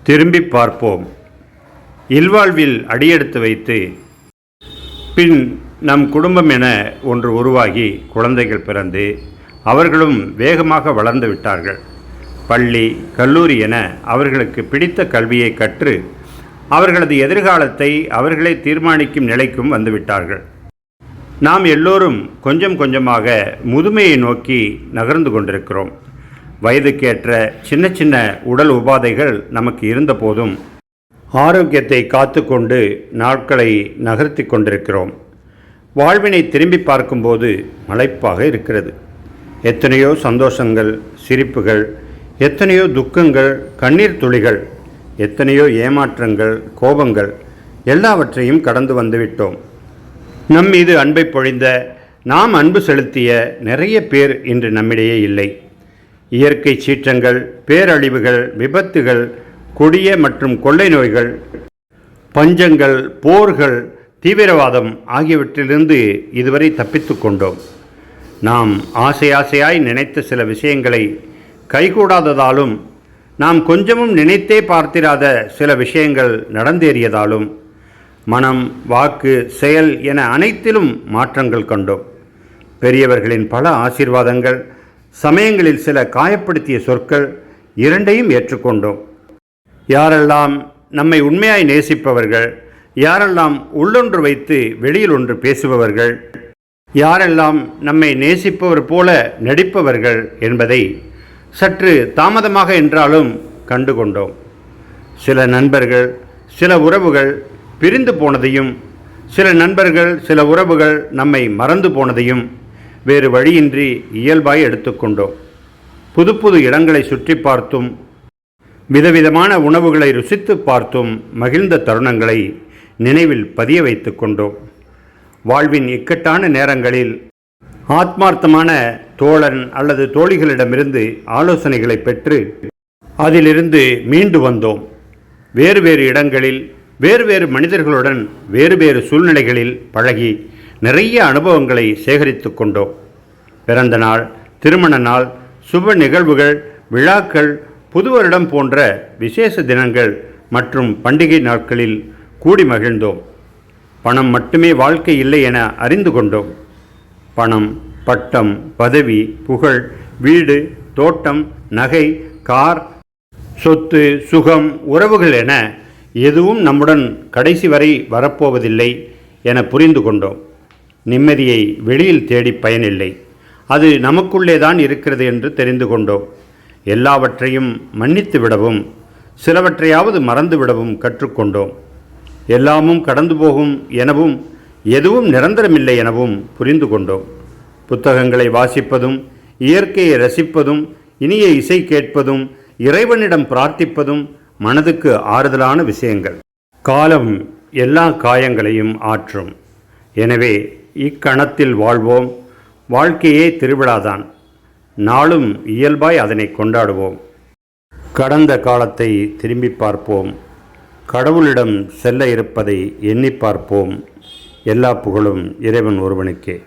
திரும்பி பார்ப்போம். இல்வாழ்வில் அடியெடுத்து வைத்து பின் நம் குடும்பம் என ஒன்று உருவாகி குழந்தைகள் பிறந்து அவர்களும் வேகமாக வளர்ந்து விட்டார்கள். பள்ளி, கல்லூரி என அவர்களுக்கு பிடித்த கல்வியை கற்று அவர்களது எதிர்காலத்தை அவர்களே தீர்மானிக்கும் நிலைக்கும் வந்துவிட்டார்கள். நாம் எல்லோரும் கொஞ்சம் கொஞ்சமாக முதுமையை நோக்கி நகர்ந்து கொண்டிருக்கிறோம். வயதுக்கேற்ற சின்ன சின்ன உடல் உபாதைகள் நமக்கு இருந்த போதும் ஆரோக்கியத்தை காத்து கொண்டு நாட்களை நகர்த்தி கொண்டிருக்கிறோம். வாழ்வினை திரும்பி பார்க்கும்போது மலைப்பாக இருக்கிறது. எத்தனையோ சந்தோஷங்கள், சிரிப்புகள், எத்தனையோ துக்கங்கள், கண்ணீர் துளிகள், எத்தனையோ ஏமாற்றங்கள், கோபங்கள் எல்லாவற்றையும் கடந்து வந்துவிட்டோம். நம் மீது அன்பை பொழிந்த, நாம் அன்பு செலுத்திய நிறைய பேர் இன்று நம்மிடையே இல்லை. இயற்கை சீற்றங்கள், பேரழிவுகள், விபத்துகள், கொடிய மற்றும் கொள்ளை நோய்கள், பஞ்சங்கள், போர்கள், தீவிரவாதம் ஆகியவற்றிலிருந்து இதுவரை தப்பித்து கொண்டோம். நாம் ஆசையாய் நினைத்த சில விஷயங்களை கைகூடாததாலும், நாம் கொஞ்சமும் நினைத்தே பார்த்திராத சில விஷயங்கள் நடந்தேறியதாலும், மனம், வாக்கு, செயல் என அனைத்திலும் மாற்றங்கள் கண்டோம். பெரியவர்களின் பல ஆசீர்வாதங்கள், சமயங்களில் சில காயப்படுத்திய சொற்கள் இரண்டையும் ஏற்றுக்கொண்டோம். யாரெல்லாம் நம்மை உண்மையாய் நேசிப்பவர்கள், யாரெல்லாம் உள்ளொன்று வைத்து வெளியில் ஒன்று பேசுபவர்கள், யாரெல்லாம் நம்மை நேசிப்பவர் போல நடிப்பவர்கள் என்பதை சற்று தாமதமாக என்றாலும் கண்டுகொண்டோம். சில நண்பர்கள், சில உறவுகள் பிரிந்து போனதையும், சில நண்பர்கள், சில உறவுகள் நம்மை மறந்து போனதையும் வேறு வழியின்றி இயல்பாய் எடுத்துக்கொண்டோம். புது புது இடங்களை சுற்றி பார்த்தும், விதவிதமான உணவுகளை ருசித்து பார்த்தும் மகிழ்ந்த தருணங்களை நினைவில் பதிய வைத்து கொண்டோம். வாழ்வின் இக்கட்டான நேரங்களில் ஆத்மார்த்தமான தோழன் அல்லது தோழிகளிடமிருந்து ஆலோசனைகளை பெற்று அதிலிருந்து மீண்டு வந்தோம். வேறு வேறு இடங்களில், வேறு வேறு மனிதர்களுடன், வேறு வேறு சூழ்நிலைகளில் பழகி நிறைய அனுபவங்களை சேகரித்து கொண்டோம். பிறந்த நாள், திருமண நாள், சுப நிகழ்வுகள், விழாக்கள், புது வருடம் போன்ற விசேஷ தினங்கள் மற்றும் பண்டிகை நாட்களில் கூடி மகிழ்ந்தோம். பணம் மட்டுமே வாழ்க்கை இல்லை என அறிந்து கொண்டோம். பணம், பட்டம், பதவி, புகழ், வீடு, தோட்டம், நகை, கார், சொத்து, சுகம், உறவுகள் என எதுவும் நம்முடன் கடைசி வரை வரப்போவதில்லை என புரிந்து கொண்டோம். நிம்மதியை வெளியில் தேடி பயனில்லை, அது நமக்குள்ளே தான் இருக்கிறது என்று தெரிந்து கொண்டோம். எல்லாவற்றையும் மன்னித்து விடவும், சிலவற்றையாவது மறந்து விடவும் கற்றுக்கொண்டோம். எல்லாமும் கடந்து போகும் எனவும், எதுவும் நிரந்தரமில்லை எனவும் புரிந்து கொண்டோம். புத்தகங்களை வாசிப்பதும், இயற்கையை ரசிப்பதும், இனிய இசை கேட்பதும், இறைவனிடம் பிரார்த்திப்பதும் மனதுக்கு ஆறுதலான விஷயங்கள். காலம் எல்லா காயங்களையும் ஆற்றும். எனவே இக்கணத்தில் வாழ்வோம். வாழ்க்கையே திருவிழாதான். நாளும் இயல்பாய் அதனை கொண்டாடுவோம். கடந்த காலத்தை திரும்பி பார்ப்போம். கடவுளிடம் செல்ல இருப்பதை எண்ணி பார்ப்போம். எல்லா புகழும் இறைவன் ஒருவனுக்கே.